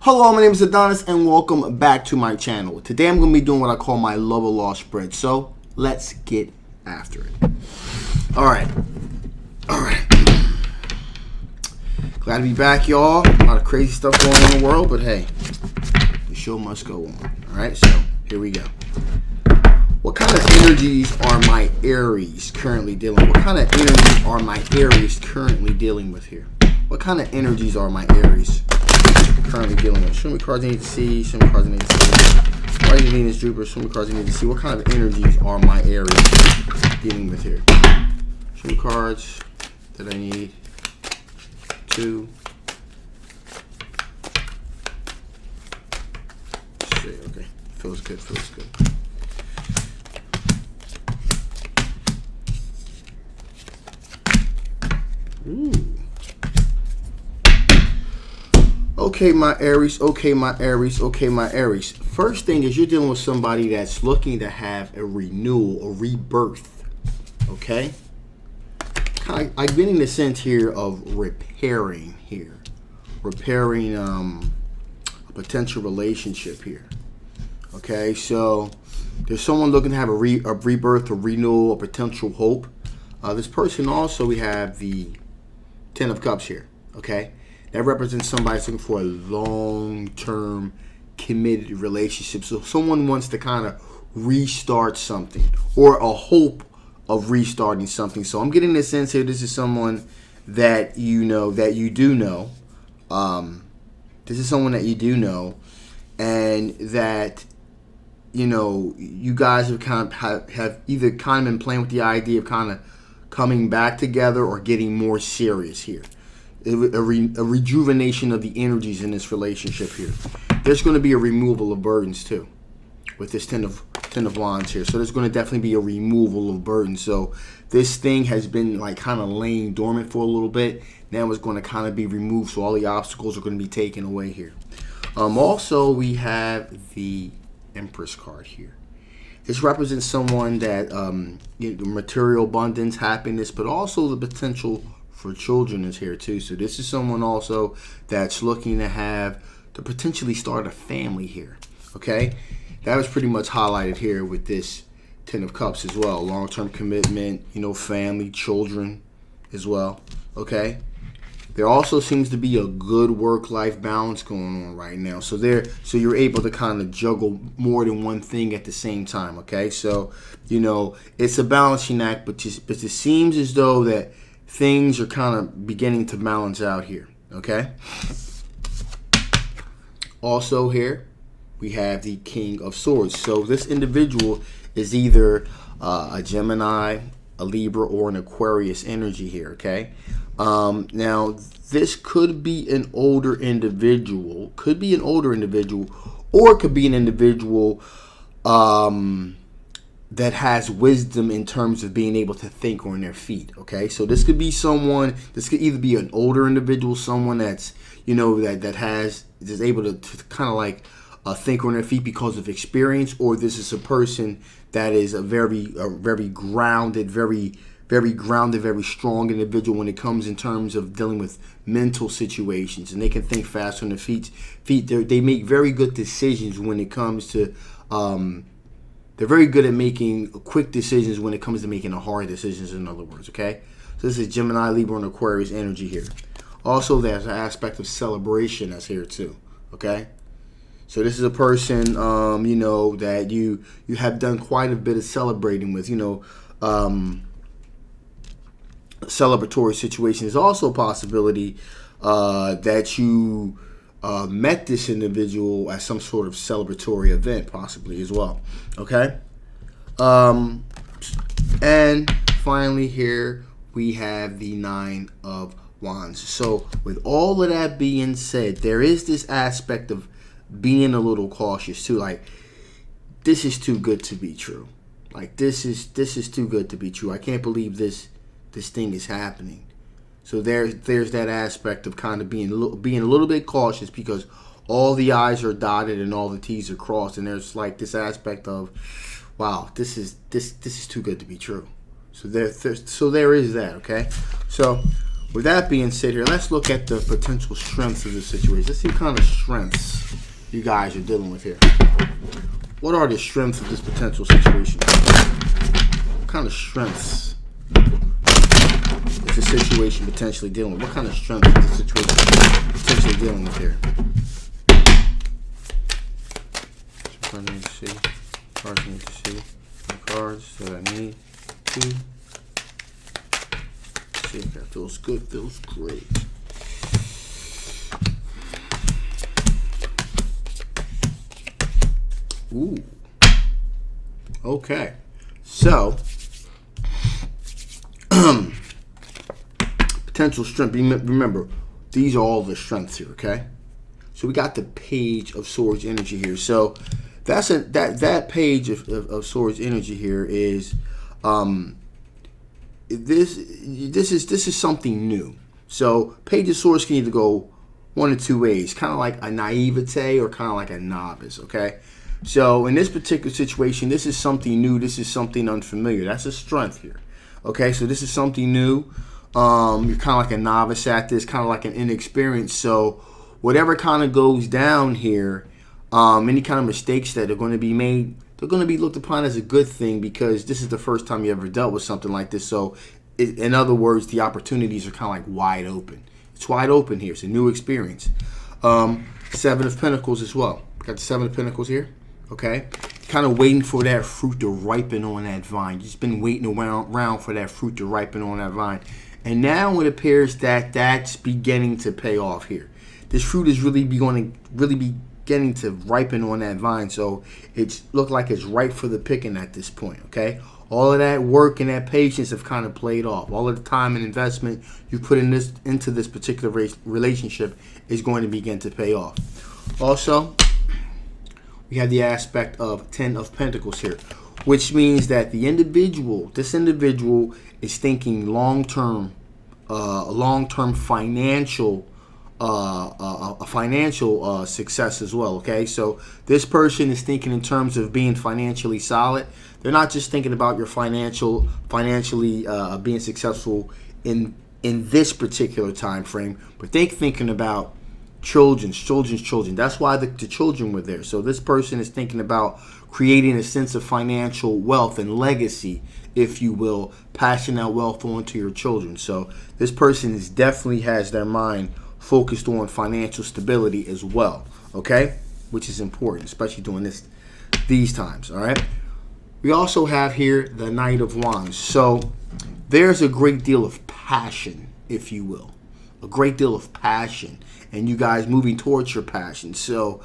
Hello, my name is Adonis and welcome back to my channel. Today I'm going to be doing what I call my love or loss spread. So let's get after it. Alright. Glad to be back, y'all. A lot of crazy stuff going on in the world, but hey, the show must go on. Alright, so here we go. What kind of energies are my Aries currently dealing with? What kind of energies are my Aries currently dealing with here? What kind of energies are my Aries currently dealing with? Show me cards I need to see. Show me cards I need to see. Rising Venus, Jupiter. Show me cards I need to see. What kind of energies are my Aries dealing with here? Show me cards that I need to see. Okay, feels good. Feels good. Ooh. Okay, my Aries. Okay, my Aries. Okay, my Aries. First thing is you're dealing with somebody that's looking to have a renewal, a rebirth. Okay? Kind of, I'm getting the sense here of repairing here. Repairing a potential relationship here. Okay, so there's someone looking to have a rebirth, a renewal, a potential hope. This person also, we have the Ten of Cups here. Okay? That represents somebody looking for a long-term committed relationship. So someone wants to kind of restart something or a hope of restarting something. So I'm getting the sense here this is someone that you know, that you do know. This is someone that you do know, and that, you know, you guys have kind of have either kind of been playing with the idea of kind of coming back together or getting more serious here. A rejuvenation of the energies in this relationship here. There's going to be a removal of burdens too with this ten of Wands here. So there's going to definitely be a removal of burdens. So this thing has been like kind of laying dormant for a little bit. Now it's going to kind of be removed. So all the obstacles are going to be taken away here. Also, we have the Empress card here. This represents someone that material abundance, happiness, but also the potential for children is here too. So this is someone also that's looking to potentially start a family here. Okay, that was pretty much highlighted here with this Ten of Cups as well. Long-term commitment, you know, family, children as well. Okay, there also seems to be a good work-life balance going on right now. So you're able to kind of juggle more than one thing at the same time. Okay, so you know it's a balancing act, but it seems as though that things are kind of beginning to balance out here, okay? Also here, we have the King of Swords. So this individual is either a Gemini, a Libra, or an Aquarius energy here, okay? Now, this could be an older individual, or it could be an individual that has wisdom in terms of being able to think on their feet. Okay, so this could be someone. This could either be an older individual, someone that's, you know, that is able to kind of like think on their feet because of experience, or this is a person that is a very grounded, very strong individual when it comes in terms of dealing with mental situations, and they can think fast on their feet. They make very good decisions when it comes to. They're very good at making quick decisions when it comes to making hard decisions, in other words, okay? So this is Gemini, Libra, and Aquarius energy here. Also, there's an aspect of celebration that's here too, okay? So this is a person, you know, that you have done quite a bit of celebrating with, you know, celebratory situation. There's also a possibility that you met this individual at some sort of celebratory event, possibly as well. Okay. And finally, here we have the Nine of Wands. So, with all of that being said, there is this aspect of being a little cautious too. Like, this is too good to be true. Like, this is too good to be true. I can't believe this thing is happening. So there's that aspect of kind of being a little bit cautious, because all the I's are dotted and all the T's are crossed, and there's like this aspect of, wow, this is too good to be true. So there is that. Okay. So with that being said here, let's look at the potential strengths of the situation. Let's see what kind of strengths you guys are dealing with here. What are the strengths of this potential situation? What kind of strengths is the situation potentially dealing with? What kind of strengths is the situation potentially dealing with here? I need to see. Cards I need to see. Cards that I need to see. That feels good. Feels great. Ooh. Okay. So, potential strength. Remember, these are all the strengths here. Okay. So we got the Page of Swords energy here. So that's that Page of Swords energy here is this is something new. So Page of Swords can either go one of two ways, kind of like a naivete or kind of like a novice. Okay. So in this particular situation, this is something new. This is something unfamiliar. That's a strength here. Okay. So this is something new. You're kind of like a novice at this, kind of like an inexperienced. So whatever kind of goes down here, any kind of mistakes that are going to be made, they're going to be looked upon as a good thing because this is the first time you ever dealt with something like this. So, in other words, the opportunities are kind of like wide open. It's wide open here. It's a new experience. Seven of Pentacles as well. Got the Seven of Pentacles here. Okay. Kind of waiting for that fruit to ripen on that vine. You've just been waiting around for that fruit to ripen on that vine. And now it appears that that's beginning to pay off here. This fruit is really beginning to ripen on that vine, so it's looked like it's ripe for the picking at this point. Okay, all of that work and that patience have kind of played off. All of the time and investment you put into this particular relationship is going to begin to pay off. Also, we have the aspect of Ten of Pentacles here, which means that this individual is thinking long-term financial success as well. Okay, so this person is thinking in terms of being financially solid. They're not just thinking about your financially being successful in this particular time frame, but they're thinking about children's children. That's why the children were there. So this person is thinking about creating a sense of financial wealth and legacy, if you will, passing that wealth on to your children. So this person definitely has their mind focused on financial stability as well, okay, which is important, especially during these times. All right, we also have here the Knight of Wands. So there's a great deal of passion, if you will, a great deal of passion, and you guys moving towards your passion. So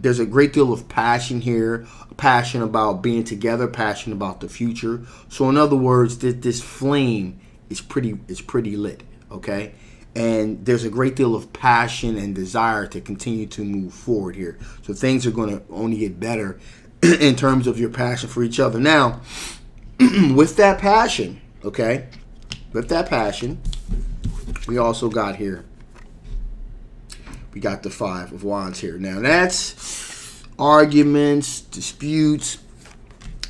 there's a great deal of passion here, passion about being together, passion about the future. So in other words, this flame is pretty lit, okay? And there's a great deal of passion and desire to continue to move forward here. So things are going to only get better in terms of your passion for each other. Now, with that passion, okay, we also got here, we got the Five of Wands here. Now that's arguments, disputes,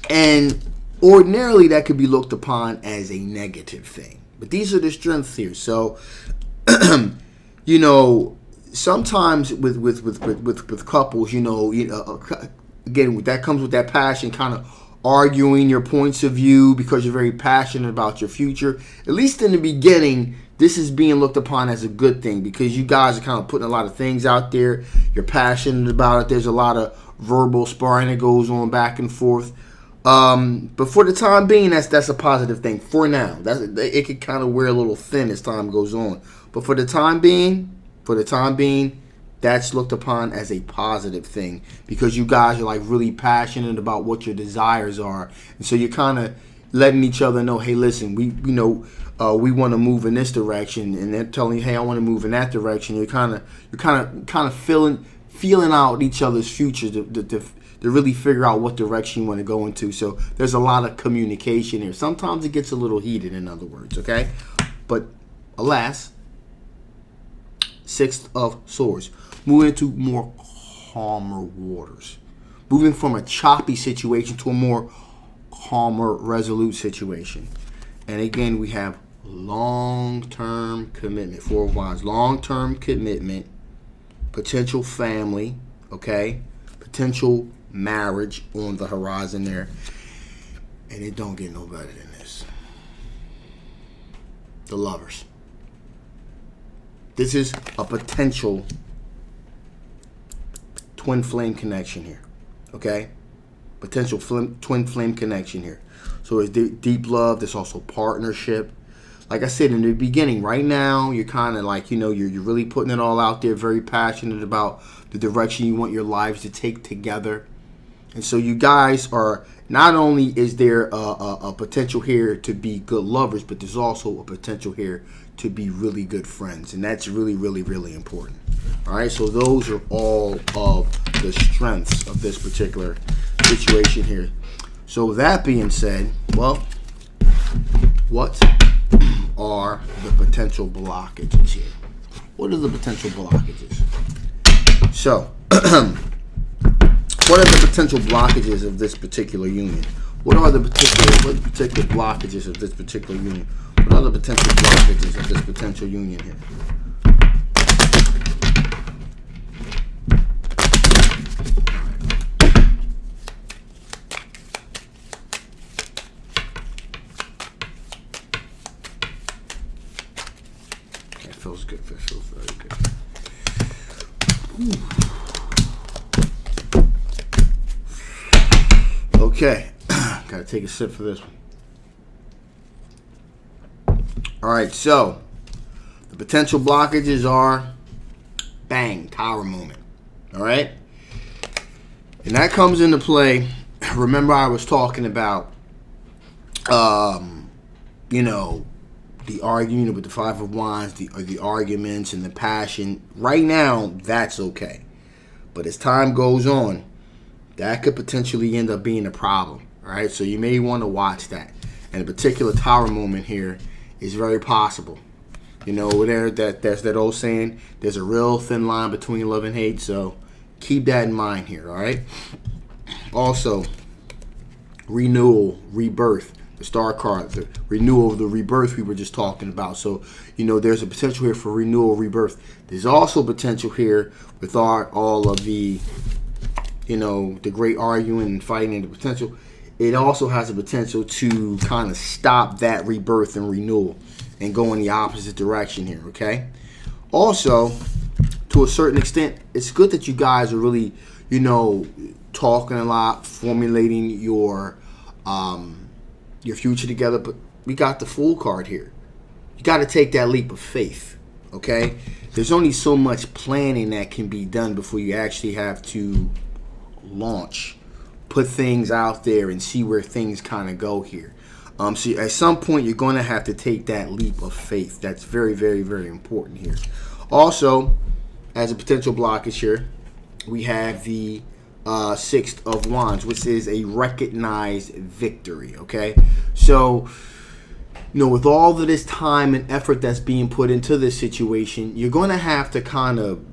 and ordinarily that could be looked upon as a negative thing. But these are the strengths here. So, you know, sometimes with couples, again, that comes with that passion, kind of arguing your points of view because you're very passionate about your future. At least in the beginning, this is being looked upon as a good thing because you guys are kind of putting a lot of things out there. You're passionate about it. There's a lot of verbal sparring that goes on back and forth. But for the time being, that's a positive thing. For now, it could kind of wear a little thin as time goes on. But for the time being, that's looked upon as a positive thing because you guys are like really passionate about what your desires are, and so you're kind of letting each other know, hey, listen, we want to move in this direction, and they're telling you, hey, I want to move in that direction. You're kind of feeling out each other's future to really figure out what direction you want to go into. So there's a lot of communication here. Sometimes it gets a little heated, in other words, okay? But alas, Six of Swords, moving into more calmer waters, moving from a choppy situation to a more calmer, resolute situation. And again, we have long-term commitment. Four of Wands, long-term commitment, potential family, okay? Potential marriage on the horizon there. And it don't get no better than this. The Lovers. This is a potential twin flame connection here, okay? Potential twin flame connection here. So it's deep love. There's also partnership. Like I said in the beginning, right now you're kind of like, you're really putting it all out there, very passionate about the direction you want your lives to take together. And so you guys are, not only is there a potential here to be good lovers, but there's also a potential here to be really good friends. And that's really, really, really important. All right, so those are all of the strengths of this particular situation here. So that being said, well, what are the potential blockages here? What are the potential blockages? So, what are the potential blockages of this particular union? What are the particular blockages of this particular union? What are the potential blockages of this potential union here? Okay, it feels good. It feels very good. Ooh. Okay, gotta take a sip for this one. All right, so the potential blockages are bang, Tower moment. All right, and that comes into play. Remember, I was talking about, the argument with the Five of Wands, the arguments and the passion. Right now, that's okay, but as time goes on, that could potentially end up being a problem. All right, so you may want to watch that. And a particular Tower moment here is very possible. There's that old saying, there's a real thin line between love and hate, so keep that in mind here, all right? Also, renewal, rebirth, the Star card, the renewal, the rebirth we were just talking about. So, there's a potential here for renewal, rebirth. There's also potential here with all of the, the great arguing and fighting and the potential. It also has the potential to kind of stop that rebirth and renewal and go in the opposite direction here, okay? Also, to a certain extent, it's good that you guys are really, talking a lot, formulating your future together, but we got the Fool card here. You got to take that leap of faith, okay? There's only so much planning that can be done before you actually have to launch, put things out there and see where things kind of go here. So at some point you're going to have to take that leap of faith. That's very, very, very important here. Also, as a potential blockage here, we have the Six of Wands, which is a recognized victory, okay? So, with all of this time and effort that's being put into this situation, you're going to have to kind of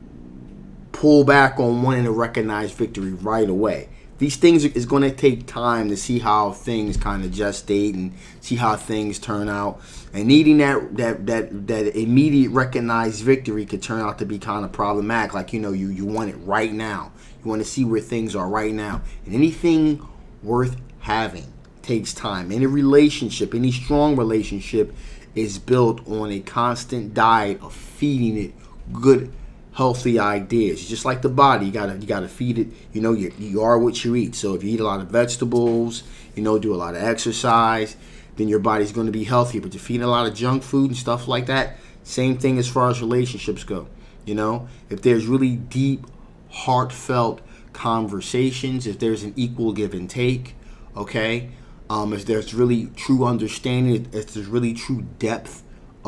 pull back on wanting to recognize victory right away. These things is going to take time to see how things kind of gestate and see how things turn out. And needing that immediate recognized victory could turn out to be kind of problematic. Like, you want it right now. You want to see where things are right now. And anything worth having takes time. Any relationship, any strong relationship is built on a constant diet of feeding it good, healthy ideas. Just like the body, you gotta feed it. You are what you eat. So if you eat a lot of vegetables, do a lot of exercise, then your body's going to be healthier. But if you eat a lot of junk food and stuff like that, same thing as far as relationships go. If there's really deep, heartfelt conversations, if there's an equal give and take, okay, if there's really true understanding, if there's really true depth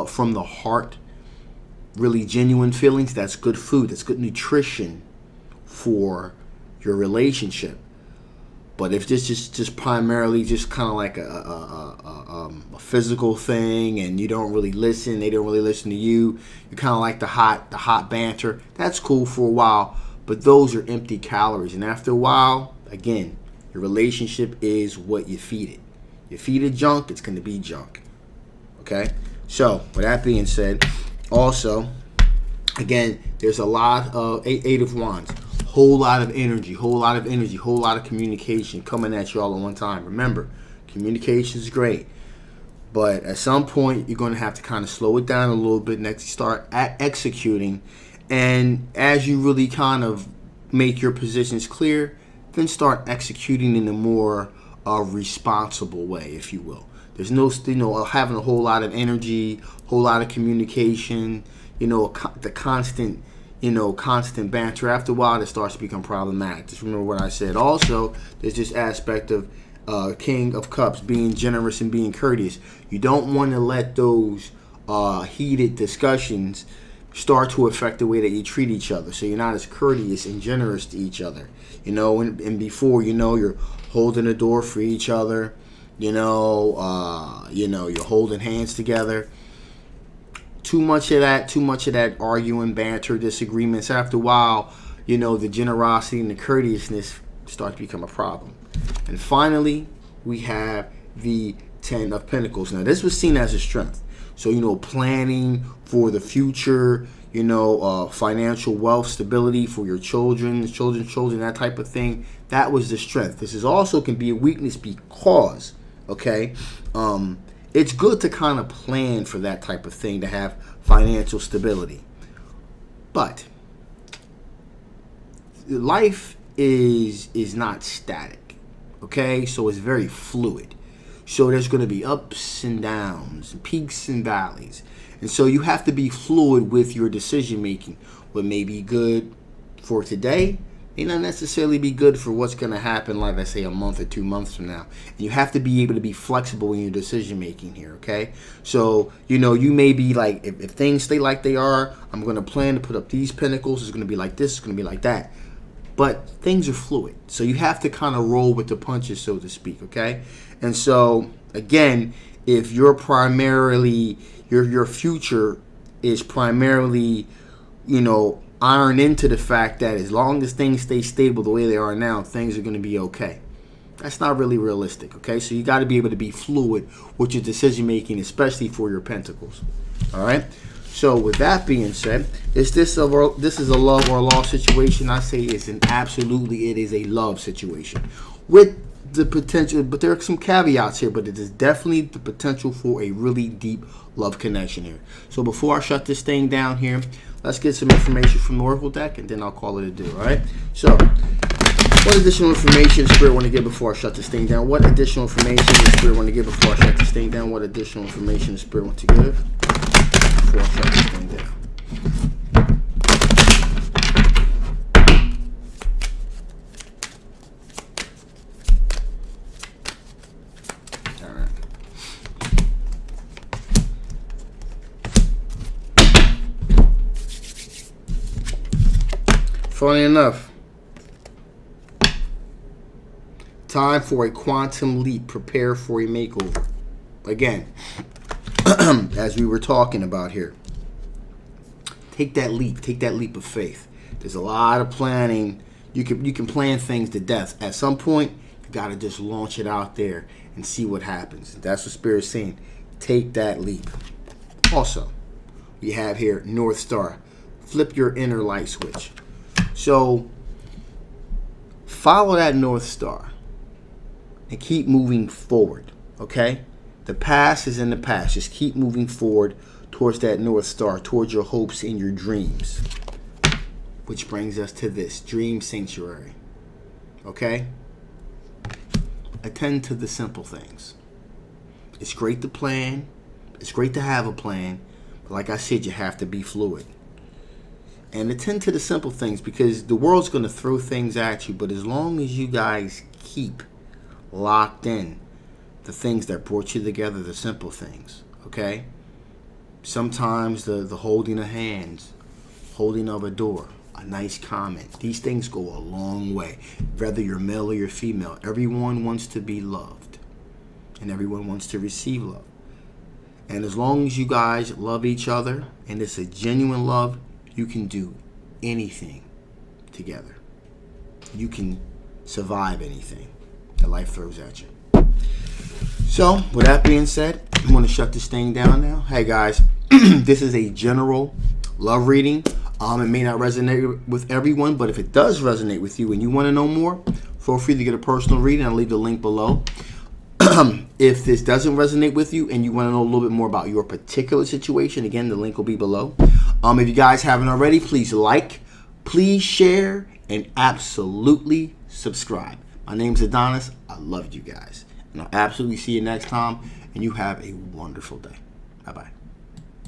from the heart, really genuine feelings, that's good food, that's good nutrition for your relationship. But if this is just primarily just kind of like a physical thing, and you don't really listen, they don't really listen to you, you kind of like the hot banter, that's cool for a while, but those are empty calories. And after a while, again, your relationship is what you feed it. You feed it junk, it's going to be junk. Okay? So, with that being said, also, again, there's a lot of Eight of Wands. Whole lot of energy, whole lot of communication coming at you all at one time. Remember, communication is great. But at some point, you're going to have to kind of slow it down a little bit. Next, you start executing. And as you really kind of make your positions clear, then start executing in a more responsible way, if you will. There's no, having a whole lot of energy, whole lot of communication, the constant banter. After a while, it starts to become problematic. Just remember what I said. Also, there's this aspect of King of Cups, being generous and being courteous. You don't want to let those heated discussions start to affect the way that you treat each other. So you're not as courteous and generous to each other. And before, you're holding the door for each other. You're holding hands together. Too much of that arguing, banter, disagreements. After a while, the generosity and the courteousness start to become a problem. And finally, we have the Ten of Pentacles. Now, this was seen as a strength. So, planning for the future, financial wealth, stability for your children, that type of thing. That was the strength. This is also can be a weakness because, it's good to kind of plan for that type of thing, to have financial stability. But life is not static, okay? So it's very fluid. So there's going to be ups and downs, peaks and valleys. And so you have to be fluid with your decision making. What may be good for today may not necessarily be good for what's going to happen, like I say, a month or 2 months from now. And you have to be able to be flexible in your decision making here, okay? So, you may be like, if things stay like they are, I'm going to plan to put up these pentacles. It's going to be like this, it's going to be like that. But things are fluid. So you have to kind of roll with the punches, so to speak, okay? And so, again, if you're primarily, your future is primarily, iron into the fact that as long as things stay stable the way they are now, things are going to be okay. That's not really realistic, okay? So you got to be able to be fluid with your decision making, especially for your pentacles. All right? So with that being said, this is a love or loss situation. I say it is a love situation with the potential, but there are some caveats here, but it is definitely the potential for a really deep love connection here. So before I shut this thing down here, let's get some information from the Oracle deck, and then I'll call it a do, all right? So what additional information does Spirit want to give before I shut this thing down? What additional information does Spirit want to give before I shut this thing down? What additional information does Spirit want to give before I shut this thing down? Funny enough, time for a quantum leap. Prepare for a makeover. Again, as we were talking about here, take that leap of faith. There's a lot of planning. You can plan things to death. At some point, you got to just launch it out there and see what happens. That's what Spirit's saying. Take that leap. Also, we have here North Star. Flip your inner light switch. So follow that North Star and keep moving forward, okay? The past is in the past. Just keep moving forward towards that North Star, towards your hopes and your dreams. Which brings us to this, Dream Sanctuary, okay? Attend to the simple things. It's great to plan. It's great to have a plan. But like I said, you have to be fluid. And attend to the simple things, because the world's going to throw things at you. But as long as you guys keep locked in the things that brought you together, the simple things, okay? Sometimes the holding of hands, holding of a door, a nice comment. These things go a long way. Whether you're male or you're female, everyone wants to be loved. And everyone wants to receive love. And as long as you guys love each other, and it's a genuine love, you can do anything together. You can survive anything that life throws at you. So, with that being said, I'm going to shut this thing down now. Hey, guys, this is a general love reading. It may not resonate with everyone, but if it does resonate with you and you want to know more, feel free to get a personal reading. I'll leave the link below. If this doesn't resonate with you and you want to know a little bit more about your particular situation, again, the link will be below. If you guys haven't already, please like, please share, and absolutely subscribe. My name's Adonis. I love you guys. And I'll absolutely see you next time. And you have a wonderful day. Bye-bye.